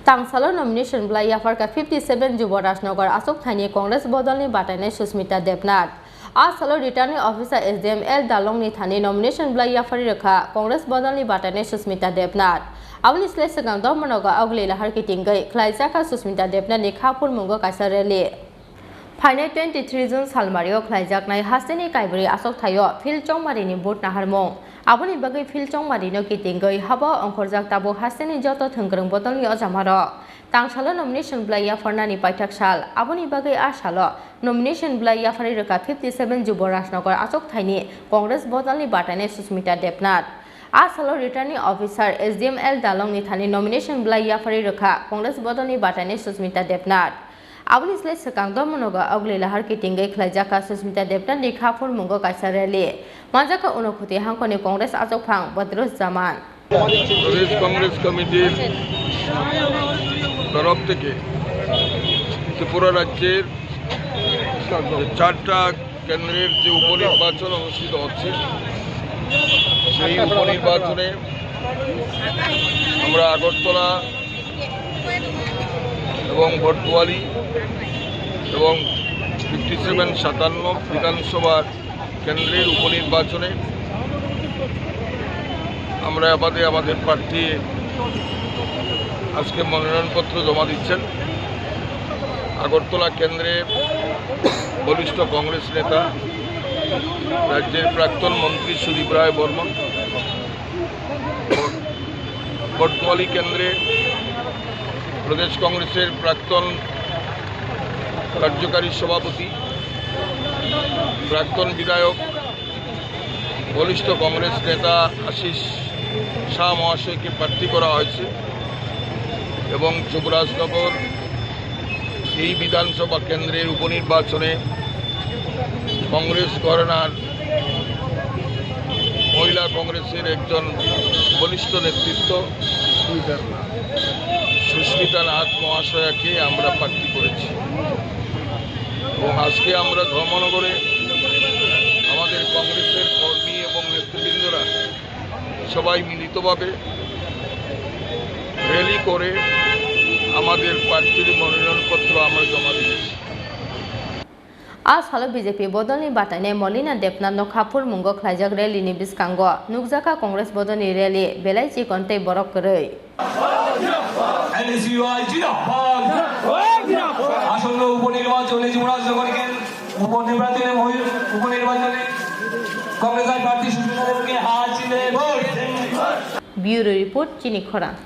Tangsalo nomination bla Yapharkha 57 Jubarajnagar Achaukthaini Congress Bodolni Batainai Susmita Debnath. Asalo returning officer SDML Dalongni Thani nomination bla Yapharkha Congress Bodolni Batainai Susmita Debnath. Abni slay segang domanoga augli lahar kitingai khlaijaka Susmita Debnath ni khapur mungo kaisa rally. Final 23 June Salmario Klaijaknai Hastini Kaibri Achaukthaio Phil Chongmarini Bot Naharmong Aboni Bagai Phil Chongmarino Kitingai Haba Onkhorjak Tabo Hastini Joto Thungkrung Bodolni Ojamaro Tangsalo nomination bla Yapharkha Paitak Sal Aboni Bagai Asalo nomination bla Yapharkha 57 Jubarajnagar Achaukthaini Congress Bodolni Batainai Susmita Debnath Asalo returning officer SDML Dalongni Thani nomination bla Yapharkha Congress Bodolni Batainai Susmita Debnath Abni slay sekang domanoga augli lahar kitingai khlaijaka Susmita Debnath ni khapur mungo kaisa rally manjaka unokhuti hangkoni Congress Achaukthaini Badrus Zaman प्रदेश Congress committee तरफ থেকে ত্রিপুরা রাজ্যের চারটা কেন্দ্রের যে উপনির্বাচন অনুষ্ঠিত হচ্ছে সেই উপনির্বাচনে আমরা আগরতলা এবং বটতোয়ালি এবং 57-57 বিধানসভার কেন্দ্রের উপনির্বাচনে আমরা আমাদের প্রার্থী আজকে মনোনয়নপত্র জমা দিচ্ছেন আগরতলা কেন্দ্রে বরিষ্ঠ কংগ্রেস নেতা রাজ্যের প্রাক্তন মন্ত্রী সুদীপ রায় বর্মন বটতোয়ালি কেন্দ্রে প্রদেশ কংগ্রেসের প্রাক্তন কার্যকারী সভাপতি প্রাক্তন বিধায়ক বরিষ্ঠ কংগ্রেস নেতা আশিস শাহ মহাশয়কে প্রার্থী করা হয়েছে এবং যুবরাজনগর এই বিধানসভা কেন্দ্রের উপনির্বাচনে কংগ্রেস ঘরানার মহিলা কংগ্রেসের একজন বলিষ্ঠ নেতৃত্ব সুস্মিতা নাথ মহাশয়াকে আমরা প্রার্থী করেছি এবং আজকে আমরা ধর্মনগরে আমাদের কংগ্রেসের কর্মী এবং নেতৃবৃন্দরা সবাই মিলিতভাবে র্যালি করে আমাদের প্রার্থীর মনোনয়নপত্র আমরা জমা দিয়েছি Asalo BJP Bodolni Batainai Molina Debnath no khapur mungo khlaijak rally ni biskango nukjaka Congress Bodolni rally belai chikonte borok koroi আসন্ন উপনির্বাচনে যুবরাজনগরকে উপনির্বাচনে কংগ্রেসের প্রার্থী সুস্মিতা দেবকে হারিয়ে Bureau Report Chini Khorang